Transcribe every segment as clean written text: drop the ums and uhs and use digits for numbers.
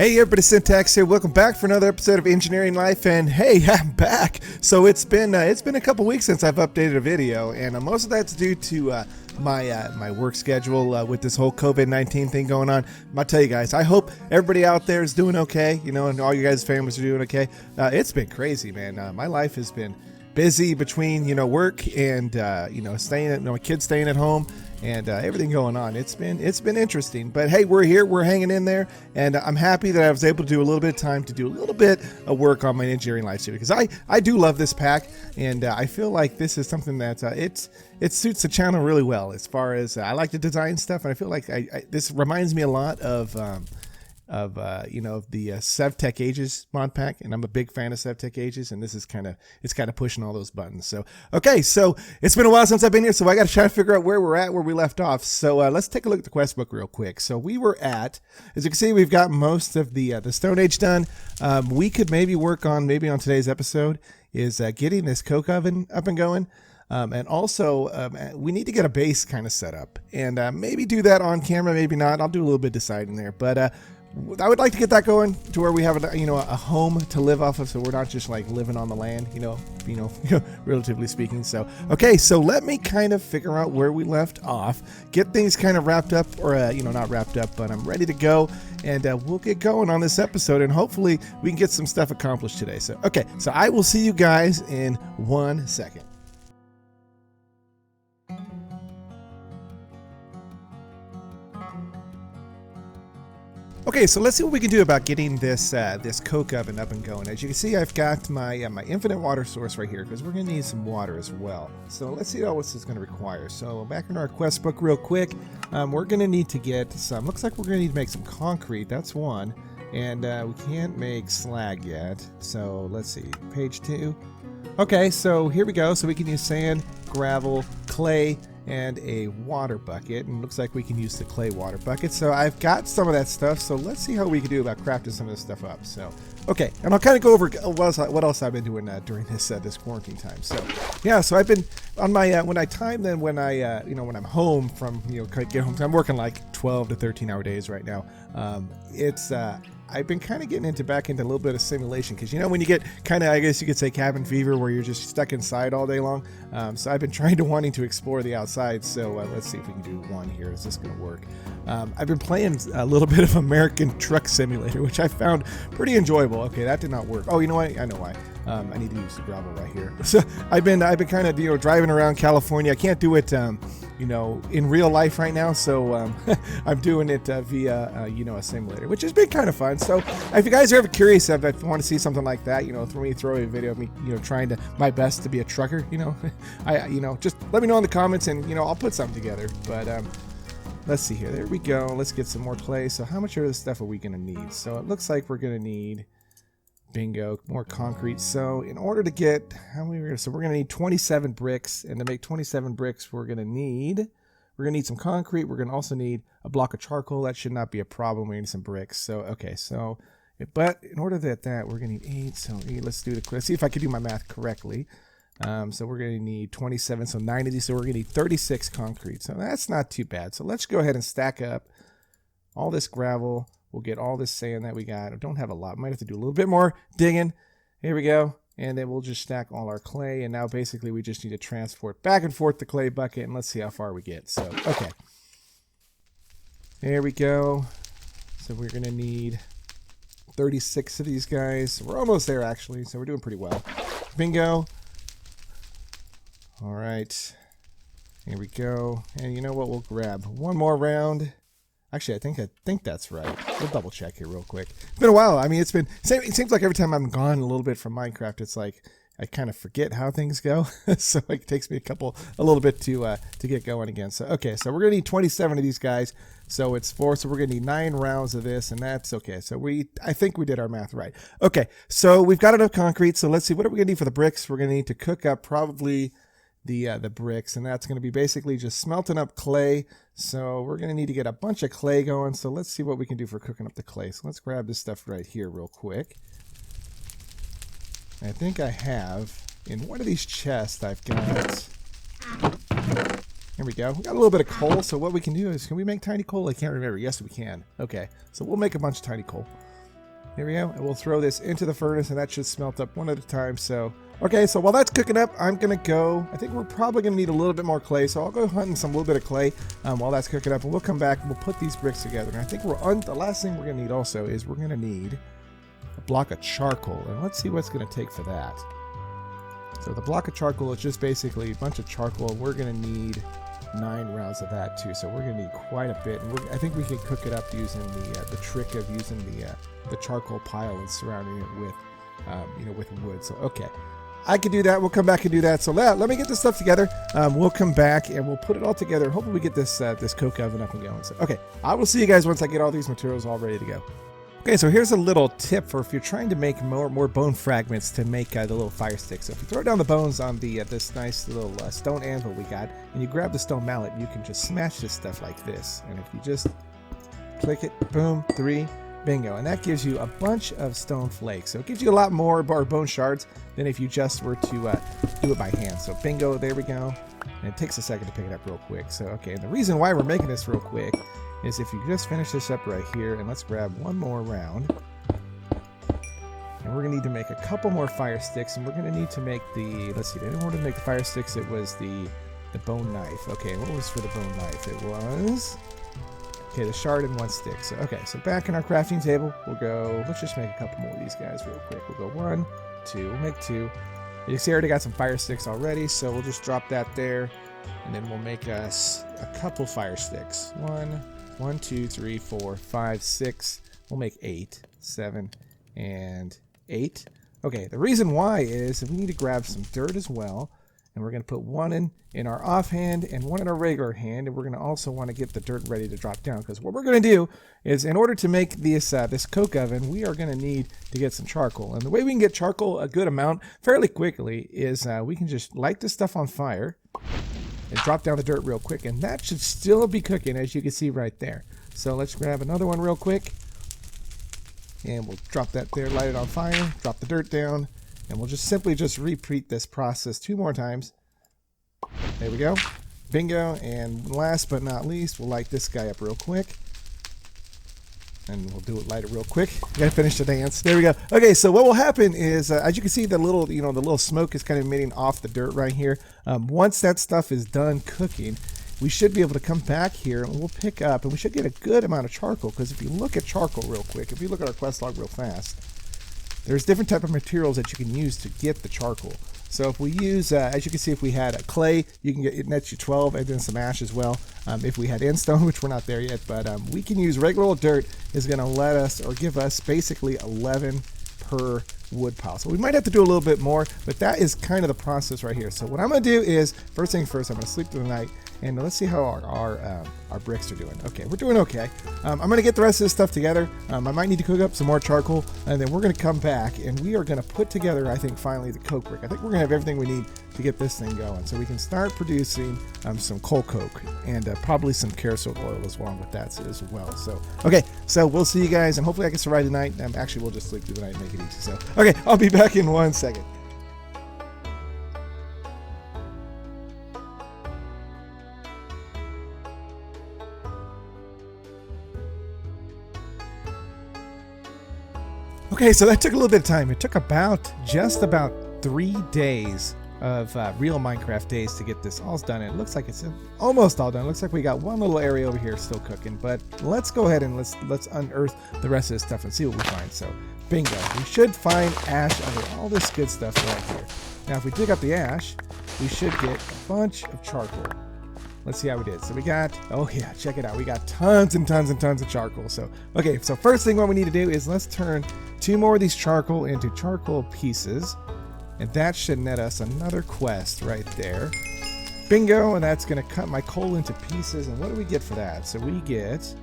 Hey everybody, Syntax here. Welcome back for another episode of Engineering Life, and hey, I'm back. So it's been a couple weeks since I've updated a video, and most of that's due to my work schedule with this whole COVID-19 thing going on. I'll tell you guys, I hope everybody out there is doing okay, and all you guys' families are doing okay. It's been crazy, man. My life has been busy between work and staying my kids staying at home and everything going on. It's been interesting, but hey, we're here, we're hanging in there, and I'm happy that I was able to do a little bit of time to do a little bit of work on my Engineering Life series, because I do love this pack, and I feel like this is something that it suits the channel really well. As far as I like to design stuff, and I feel like this reminds me a lot of the SevTech Ages mod pack, and I'm a big fan of SevTech Ages, and this is kind of pushing all those buttons. So okay, so it's been a while since I've been here, so I got to try to figure out where we're at, where we left off. So let's take a look at the quest book real quick. So we were at, as you can see, we've got most of the Stone Age done. We could maybe work on on today's episode is getting this coke oven up and going. And also, we need to get a base kind of set up, and maybe do that on camera, maybe not. I'll do a little bit of deciding there, but I would like to get that going to where we have a home to live off of, so we're not just like living on the land, relatively speaking. So okay, so let me kind of figure out where we left off, get things kind of wrapped up, or not wrapped up, but I'm ready to go, and we'll get going on this episode, and hopefully we can get some stuff accomplished today. So okay, so I will see you guys in 1 second. Okay, so let's see what we can do about getting this coke oven up and going. As you can see, I've got my my infinite water source right here, because we're going to need some water as well. So let's see what this is going to require. So back in our quest book real quick, we're going to need to get some, looks like we're going to need to make some concrete. That's one. And we can't make slag yet. So let's see, page 2. Okay, so here we go. So we can use sand, gravel, clay, and a water bucket, and it looks like we can use the clay water bucket. So I've got some of that stuff, so let's see how we can do about crafting some of this stuff up. So okay, and I'll kind of go over what else I've been doing during this quarantine time. So yeah, so I've been on my when I'm home from get home, I'm working like 12 to 13 hour days right now. I've been kind of getting back into a little bit of simulation, because when you get kind of, I guess you could say, cabin fever, where you're just stuck inside all day long. So I've been wanting to explore the outside. So let's see if we can do one here. Is this going to work? I've been playing a little bit of American Truck Simulator, which I found pretty enjoyable. Okay, that did not work. Oh, you know what? I know why. I need to use the gravel right here. So I've been kind of driving around California. I can't do it in real life right now, so I'm doing it via a simulator, which has been kind of fun. So if you guys are ever curious if I want to see something like that, throw a video of me trying my best to be a trucker, just let me know in the comments, and I'll put something together. But let's see here. There we go. Let's get some more clay. So how much of this stuff are we going to need? So it looks like we're going to need, bingo, more concrete. So in order to get, we're going to need 27 bricks, and to make 27 bricks, we're going to need some concrete. We're going to also need a block of charcoal. That should not be a problem. We need some bricks. So okay, so but in order to that, we're going to need 8. So let's see if I can do my math correctly. So we're going to need 27, so 9 of these. So we're going to need 36 concrete. So that's not too bad. So let's go ahead and stack up all this gravel. We'll get all this sand that we got. I don't have a lot. Might have to do a little bit more digging. Here we go. And then we'll just stack all our clay. And now basically we just need to transport back and forth the clay bucket. And let's see how far we get. So, okay. There we go. So we're going to need 36 of these guys. So we're almost there, actually. So we're doing pretty well. Bingo. All right. Here we go. And you know what? We'll grab one more round. Actually, I think that's right. We'll double check here real quick. It's been a while. I mean, it seems like every time I'm gone a little bit from Minecraft, it's like I kind of forget how things go. So it takes me a little bit to get going again. So okay, so we're gonna need 27 of these guys. So it's 4. So we're gonna need 9 rounds of this, and that's okay. So I think we did our math right. Okay, so we've got enough concrete. So let's see, what are we gonna need for the bricks? We're gonna need to cook up probably the bricks, and that's going to be basically just smelting up clay. So we're going to need to get a bunch of clay going. So let's see what we can do for cooking up the clay. So let's grab this stuff right here real quick. I think I have in one of these chests, I've got, here we go. We got a little bit of coal. So what we can do is, can we make tiny coal? I can't remember. Yes, we can. Okay, so we'll make a bunch of tiny coal. Here we go. And we'll throw this into the furnace, and that should smelt up one at a time. So, okay, so while that's cooking up, I'm going to go, I think we're probably going to need a little bit more clay. So I'll go hunting some little bit of clay while that's cooking up, and we'll come back and we'll put these bricks together. And I think the last thing we're going to need also is we're going to need a block of charcoal. And let's see what's going to take for that. So the block of charcoal is just basically a bunch of charcoal. We're going to need 9 rounds of that too, so we're going to need quite a bit. And I think we can cook it up using the trick of using the charcoal pile and surrounding it with with wood. So okay, I can do that. We'll come back and do that. So let me get this stuff together. We'll come back and we'll put it all together. Hopefully we get this coke oven up and going. So okay, I will see you guys once I get all these materials all ready to go. Okay, so here's a little tip for if you're trying to make more bone fragments to make the little fire sticks. So if you throw down the bones on this nice little stone anvil we got, and you grab the stone mallet, you can just smash this stuff like this. And if you just click it, boom, 3, bingo. And that gives you a bunch of stone flakes. So it gives you a lot more bone shards than if you just were to do it by hand. So bingo, there we go. And it takes a second to pick it up real quick. So okay, and the reason why we're making this real quick is if you just finish this up right here, and let's grab one more round. And we're gonna need to make a couple more fire sticks, and we're gonna need to make let's see, in order to make the fire sticks, it was the bone knife. Okay, what was for the bone knife? It was, okay, the shard and 1 stick. So, okay, so back in our crafting table, we'll go, let's just make a couple more of these guys real quick. We'll go 1, 2, we'll make 2. You can see I already got some fire sticks already, so we'll just drop that there, and then we'll make us a couple fire sticks. 1, 2, 3, 4, 5, 6. We'll make 8, 7, and 8. Okay, the reason why is we need to grab some dirt as well, and we're going to put 1 in our offhand and 1 in our regular hand, and we're going to also want to get the dirt ready to drop down, because what we're going to do is, in order to make this coke oven, we are going to need to get some charcoal. And the way we can get charcoal a good amount fairly quickly is we can just light this stuff on fire and drop down the dirt real quick, and that should still be cooking, as you can see right there. So let's grab another one real quick, and we'll drop that there, light it on fire, drop the dirt down, and we'll just simply repeat this process 2 more times. There we go, bingo. And last but not least, we'll light this guy up real quick, and we'll light it real quick. Gotta finish the dance. There we go. Okay, so what will happen is, as you can see, the little smoke is kind of emitting off the dirt right here. Once that stuff is done cooking, we should be able to come back here and we'll pick up, and we should get a good amount of charcoal. Because if you look at charcoal real quick, if you look at our quest log real fast, there's different type of materials that you can use to get the charcoal. So if we use, as you can see, if we had a clay, you can get, it nets you 12, and then some ash as well. If we had endstone, which we're not there yet, but we can use regular old dirt, is going to let us, or give us, basically 11 per wood pile. So we might have to do a little bit more, but that is kind of the process right here. So what I'm going to do is, first things first, I'm going to sleep through the night, and let's see how our bricks are doing. Okay, we're doing okay. I'm going to get the rest of this stuff together. I might need to cook up some more charcoal, and then we're going to come back, and we are going to put together, I think, finally the coke brick. I think we're going to have everything we need to get this thing going, so we can start producing some coal coke, and probably some kerosene oil as well with that as well. So, okay, so we'll see you guys, and hopefully I can survive the night. Actually, we'll just sleep through the night and make it easy. So, okay, I'll be back in 1 second. Okay, so that took a little bit of time. It took just about 3 days of real Minecraft days to get this all done. And it looks like it's almost all done. It looks like we got one little area over here still cooking, but let's go ahead and let's unearth the rest of this stuff and see what we find. So, bingo, we should find ash under all this good stuff right here. Now, if we dig up the ash, we should get a bunch of charcoal. Let's see how we did. So we got, oh yeah, check it out. We got tons and tons and tons of charcoal. So, okay, so first thing what we need to do is let's turn 2 more of these charcoal into charcoal pieces. And that should net us another quest right there. Bingo, and that's gonna cut my coal into pieces. And what do we get for that? So we get,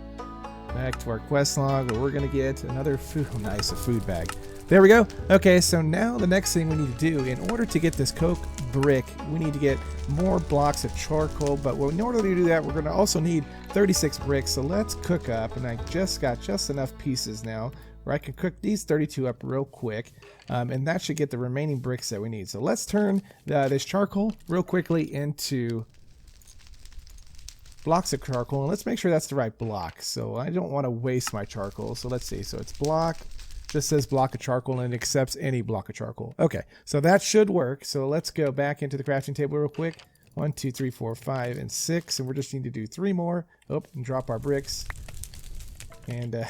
back to our quest log, we're gonna get another food, nice, a food bag. There we go. Okay, so now the next thing we need to do, in order to get this coke brick, we need to get more blocks of charcoal, but in order to do that, we're gonna also need 36 bricks. So let's cook up, and I just got just enough pieces now where I can cook these 32 up real quick, and that should get the remaining bricks that we need. So let's turn this charcoal real quickly into blocks of charcoal, and let's make sure that's the right block. So I don't want to waste my charcoal. So let's see. So it's block, just says block of charcoal and it accepts any block of charcoal. Okay, so that should work. So let's go back into the crafting table real quick. 1, 2, 3, 4, 5, and 6, and we just need to do 3 more. Oh, and drop our bricks. And I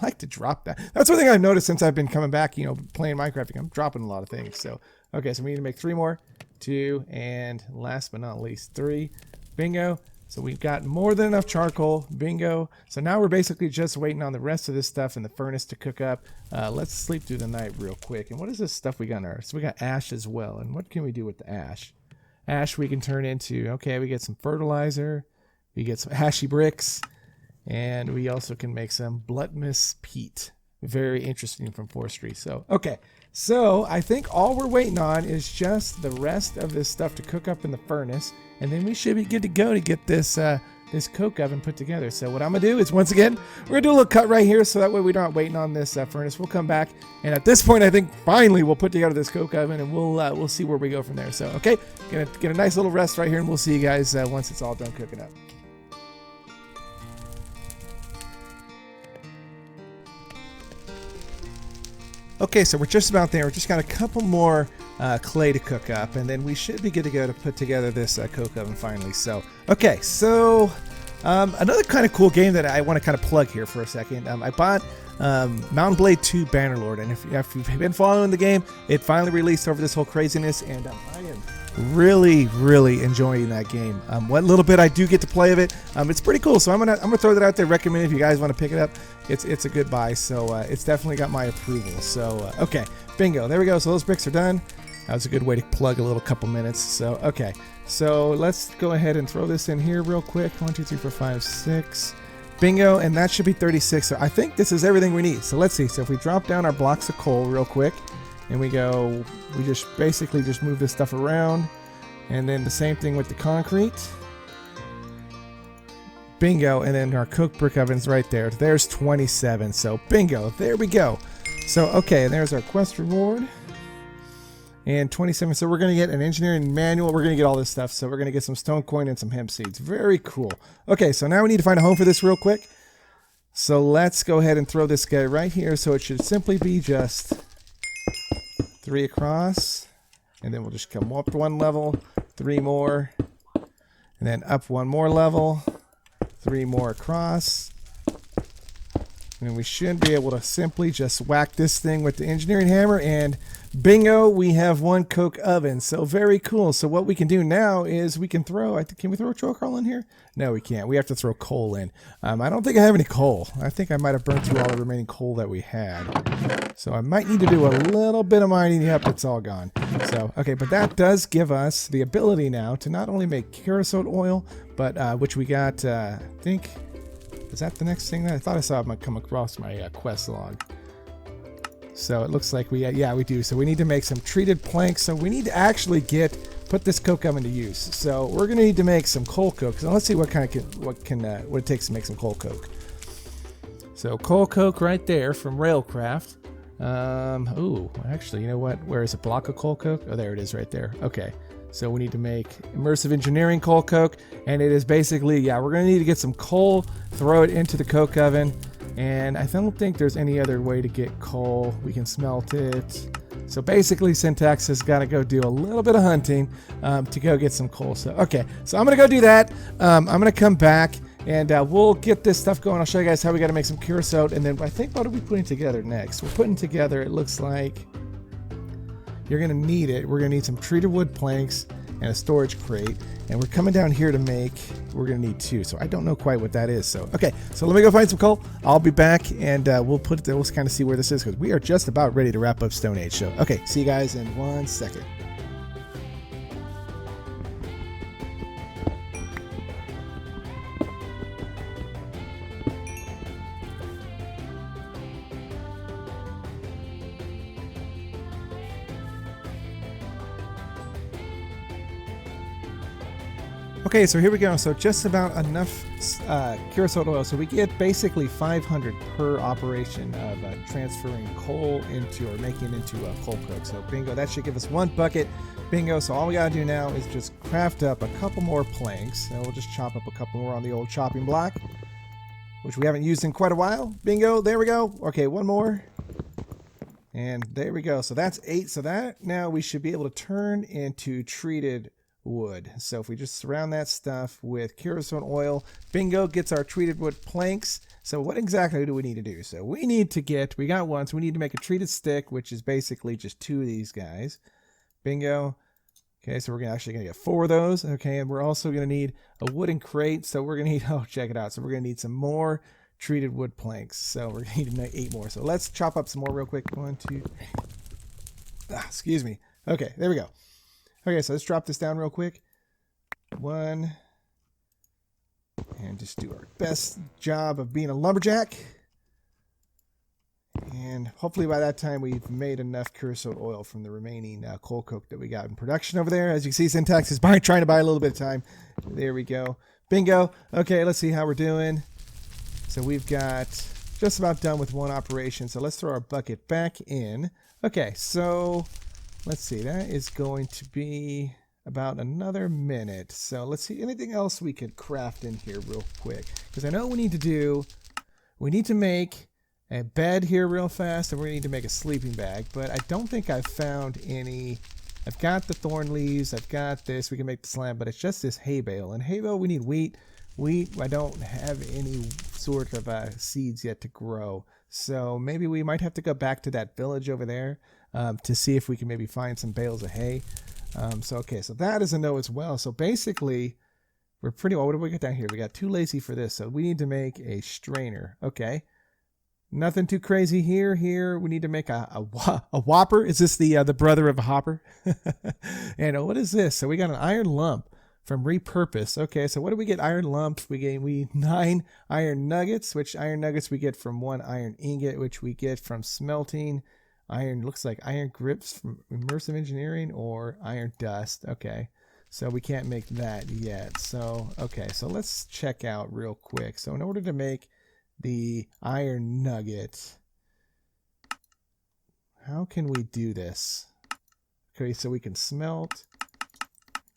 like to drop that. That's one thing I've noticed since I've been coming back, you know, playing Minecraft. I'm dropping a lot of things. So, okay, so we need to make 3 more. 2, and last but not least, 3. Bingo. So we've got more than enough charcoal. Bingo. So now we're basically just waiting on the rest of this stuff in the furnace to cook up. Let's sleep through the night real quick. And what is this stuff we got in our? So we got ash as well. And what can we do with the ash? Ash we can turn into, okay, we get some fertilizer. We get some ashy bricks. And we also can make some bloodmus peat. Very interesting from forestry. So, okay. So I think all we're waiting on is just the rest of this stuff to cook up in the furnace. And then we should be good to go to get this this coke oven put together. So what I'm going to do is, once again, we're going to do a little cut right here so that way we're not waiting on this furnace. We'll come back. And at this point, I think finally we'll put together this coke oven and we'll see where we go from there. So, okay, gonna get a nice little rest right here and we'll see you guys once it's all done cooking up. Okay, so we're just about there. We're just got a couple more clay to cook up, and then we should be good to go to put together this coke oven finally. So, okay, so another kind of cool game that I want to kind of plug here for a second. I bought Mount & Blade 2 Bannerlord, and if you've been following the game, it finally released over this whole craziness, and I am really enjoying that game. What little bit I do get to play of it, it's pretty cool. So I'm gonna throw that out there. Recommend if you guys want to pick it up. It's a good buy. So it's definitely got my approval. So okay, bingo. There we go. So those bricks are done. That was a good way to plug a little couple minutes. So okay, so let's go ahead and throw this in here real quick. 1, 2, 3, 4, 5, 6. Bingo, and that should be 36. So I think this is everything we need. So let's see. So if we drop down our blocks of coal real quick. And we just basically just move this stuff around. And then the same thing with the concrete. Bingo. And then our cooked brick oven's right there. There's 27. So bingo. There we go. So, okay. And there's our quest reward. And 27. So we're going to get an engineering manual. We're going to get all this stuff. So we're going to get some stone coin and some hemp seeds. Very cool. Okay. So now we need to find a home for this real quick. So let's go ahead and throw this guy right here. So it should simply be just 3 across, and then we'll just come up 1 level, 3 more, and then up 1 more level, 3 more across, and then we should be able to simply just whack this thing with the engineering hammer, and bingo, we have 1 coke oven. So very cool. So what we can do now is we can throw, can we throw charcoal in here? No, we can't. We have to throw coal in. I don't think I have any coal. I think I might have burned through all the remaining coal that we had. So I might need to do a little bit of mining. Yep, it's all gone. So, okay, but that does give us the ability now to not only make creosote oil, but which we got, I think, is that the next thing that I thought I saw it come across my quest log. So it looks like we do. So we need to make some treated planks. So we need to actually put this coke oven to use. So we're gonna need to make some coal coke. So let's see what it takes to make some coal coke. So coal coke right there from Railcraft. Ooh, actually, you know what? Where is a block of coal coke? Oh, there it is right there. Okay. So we need to make immersive engineering coal coke, and it is basically, we're gonna need to get some coal, throw it into the coke oven. And I don't think there's any other way to get coal. We can smelt it. So basically, Syntax has got to go do a little bit of hunting to go get some coal. So, okay. So I'm going to go do that. I'm going to come back and we'll get this stuff going. I'll show you guys how we got to make some creosote. And then I think, what are we putting together next? We're putting together, it looks like you're going to need it. We're going to need some treated wood planks and a storage crate, and we're coming down here to we're gonna need 2, so I don't know quite what that is. So okay, so let me go find some coal. I'll be back, and we'll kind of see where this is, because we are just about ready to wrap up Stone Age. So okay, see you guys in 1 second. Okay, so here we go. So just about enough creosote oil. So we get basically 500 per operation of transferring coal into, or making into coal coke. So bingo, that should give us 1 bucket. Bingo. So all we gotta do now is just craft up a couple more planks. And we'll just chop up a couple more on the old chopping block, which we haven't used in quite a while. Bingo, there we go. Okay, 1 more. And there we go. So that's 8. So that now we should be able to turn into treated wood. So if we just surround that stuff with kerosene oil, bingo, gets our treated wood planks. So what exactly do we need to do? So we need to get, we got one, so we need to make a treated stick, which is basically just 2 of these guys. Bingo. Okay, so we're actually going to get 4 of those. Okay, and we're also going to need a wooden crate. So we're going to need, oh, check it out. So we're going to need some more treated wood planks. So we're going to need 8 more. So let's chop up some more real quick. 1, 2. Excuse me. Okay, there we go. Okay, so let's drop this down real quick. 1. And just do our best job of being a lumberjack. And hopefully by that time we've made enough creosote oil from the remaining coal coke that we got in production over there. As you can see, Syntax is trying to buy a little bit of time. There we go. Bingo. Okay, let's see how we're doing. So we've got just about done with one operation. So let's throw our bucket back in. Okay, so let's see. That is going to be about another minute. So let's see anything else we could craft in here real quick. Because I know what we need to make a bed here real fast, and we need to make a sleeping bag. But I don't think I've found any. I've got the thorn leaves. I've got this. We can make the slam, but it's just this hay bale. And hay bale, we need wheat. Wheat, I don't have any sort of seeds yet to grow. So maybe we might have to go back to that village over there to see if we can maybe find some bales of hay. Okay, so that is a no as well. So basically, we're pretty, what do we get down here? We got too lazy for this, so we need to make a strainer. Okay, nothing too crazy here. Here, we need to make a whopper. Is this the brother of a hopper? And what is this? So we got an iron lump from repurpose. Okay, so what do we get? Iron lumps. We 9 iron nuggets, which iron nuggets we get from 1 iron ingot, which we get from smelting. Iron, looks like iron grips from immersive engineering, or iron dust. Okay, so we can't make that yet. So, okay, so let's check out real quick. So in order to make the iron nugget, how can we do this? Okay, so we can smelt.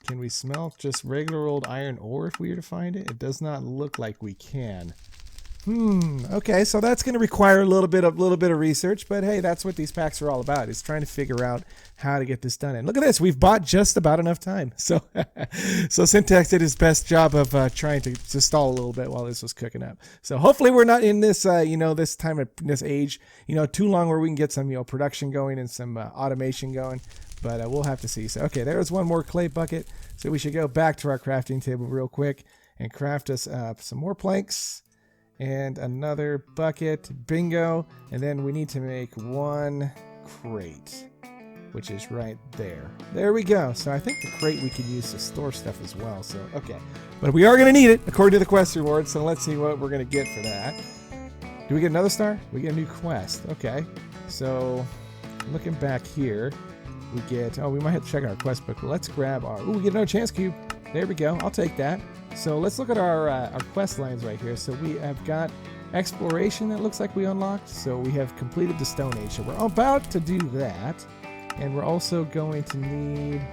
Can we smelt just regular old iron ore if we were to find it? It does not look like we can. Okay, so that's going to require a little bit of research, but hey, that's what these packs are all about, is trying to figure out how to get this done. And look at this, we've bought just about enough time. So so Syntax did his best job of trying to stall a little bit while this was cooking up. So hopefully we're not in this this time of this age too long, where we can get some production going and some automation going. But we'll have to see. So, okay, there's one more clay bucket. So we should go back to our crafting table real quick and craft us some more planks and another bucket. Bingo. And then we need to make 1 crate, which is right there. There we go. So I think the crate we could use to store stuff as well. So, okay. But we are going to need it according to the quest reward. So let's see what we're going to get for that. Do we get another star? We get a new quest. Okay. So looking back here, we get, we might have to check our quest book. Let's grab our, we get another chance cube. There we go. I'll take that. So let's look at our quest lines right here. So we have got exploration that looks like we unlocked. So we have completed the Stone Age. So we're about to do that. And we're also going to need,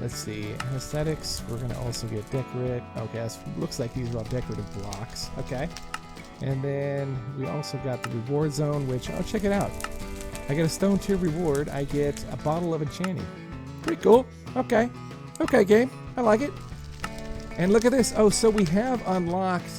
let's see, aesthetics. We're going to also get decorate. Okay, looks like these are all decorative blocks. Okay. And then we also got the reward zone, which, oh, check it out. I get a stone tier reward. I get a bottle of enchanting. Pretty cool. Okay. Okay, game. I like it. And look at this. Oh, so we have unlocked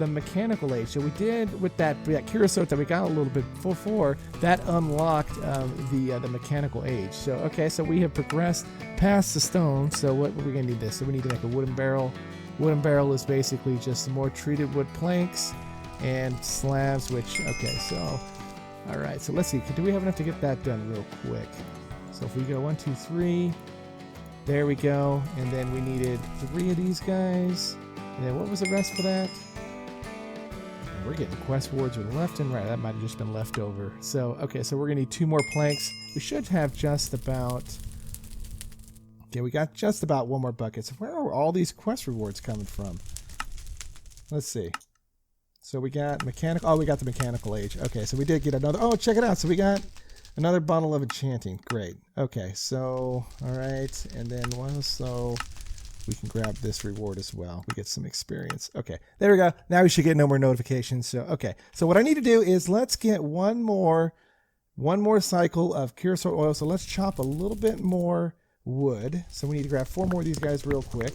the mechanical age. So we did with that creosote that we got a little bit before, that unlocked the mechanical age. So, okay, so we have progressed past the stone. So what we're going to need this. So we need to make a wooden barrel. Wooden barrel is basically just some more treated wood planks and slabs, which, okay, so... All right, so let's see. Do we have enough to get that done real quick? So if we go 1, 2, 3, there we go. And then we needed 3 of these guys. And then what was the rest for that? And we're getting quest rewards with left and right. That might have just been left over. So, okay, so we're going to need 2 more planks. We should have just about... Okay, we got just about 1 more bucket. So where are all these quest rewards coming from? Let's see. So we got mechanical. Oh, we got the mechanical age. Okay, so we did get another. Oh, check it out. So we got another bottle of enchanting. Great. Okay, so all right, and then also we can grab this reward as well. We get some experience. Okay, there we go. Now we should get no more notifications. So okay, so what I need to do is let's get one more one more cycle of curacao oil. So let's chop a little bit more wood. So we need to grab 4 more of these guys real quick.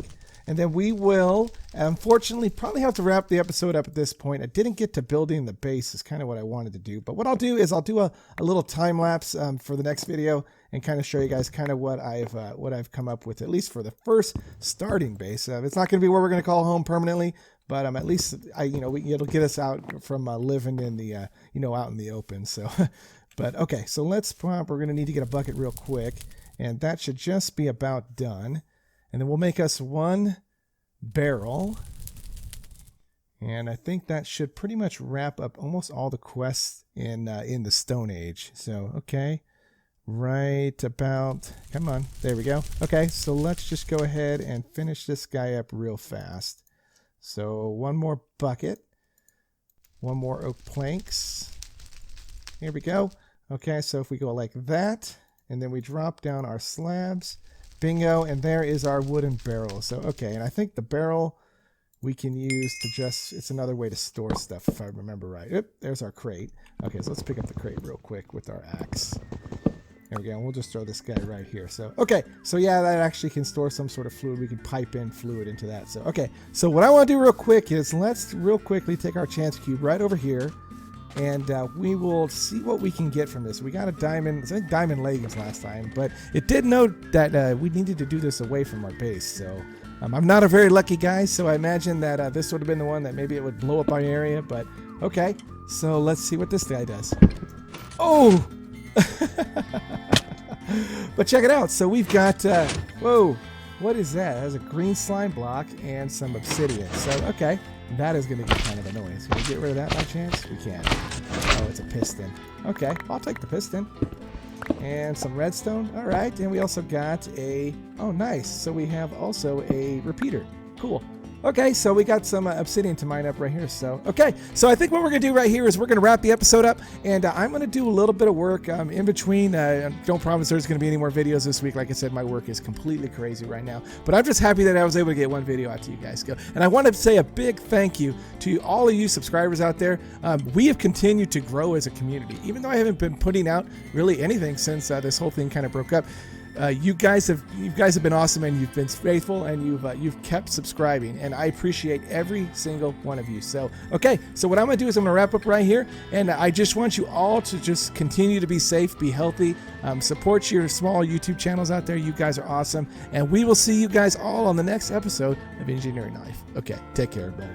And then we will, unfortunately, probably have to wrap the episode up at this point. I didn't get to building the base is kind of what I wanted to do. But what I'll do is I'll do a little time lapse for the next video and kind of show you guys kind of what I've come up with, at least for the first starting base. It's not going to be where we're going to call home permanently, but at least it'll get us out from living in the out in the open. So, but okay, so we're going to need to get a bucket real quick, and that should just be about done. And then we'll make us 1 barrel. And I think that should pretty much wrap up almost all the quests in the Stone Age. So, okay. Right about, come on, there we go. Okay, so let's just go ahead and finish this guy up real fast. So 1 more bucket. 1 more oak planks. Here we go. Okay, so if we go like that, and then we drop down our slabs. Bingo, and there is our wooden barrel. So, okay, and I think the barrel we can use to just, it's another way to store stuff if I remember right. Oop, there's our crate. Okay, so let's pick up the crate real quick with our axe. There we go, and we'll just throw this guy right here. So, okay, so yeah, that actually can store some sort of fluid. We can pipe in fluid into that. So, okay, so what I want to do real quick is let's real quickly take our chance cube right over here. And we will see what we can get from this. We got a diamond, I think diamond leggings last time, but it did note that we needed to do this away from our base. So I'm not a very lucky guy, so I imagine that this would have been the one that maybe it would blow up our area, but okay. So let's see what this guy does. Oh! But check it out. So we've got, whoa, what is that? It has a green slime block and some obsidian. So, okay. That is going to get kind of annoying. So can we get rid of that by chance? We can. Oh, it's a piston. Okay, I'll take the piston. And some redstone. All right, and we also got oh, nice. So we have also a repeater. Cool. Okay, so we got some obsidian to mine up right here. So, okay, so I think what we're going to do right here is we're going to wrap the episode up, and I'm going to do a little bit of work in between. Don't promise there's going to be any more videos this week. Like I said, my work is completely crazy right now, but I'm just happy that I was able to get 1 video out to you guys. And I want to say a big thank you to all of you subscribers out there. We have continued to grow as a community, even though I haven't been putting out really anything since this whole thing kind of broke up. You guys have been awesome, and you've been faithful, and you've kept subscribing, and I appreciate every single one of you. So, okay, so what I'm going to do is I'm going to wrap up right here, and I just want you all to just continue to be safe, be healthy, support your small YouTube channels out there. You guys are awesome, and we will see you guys all on the next episode of Engineering Life. Okay, take care, everybody.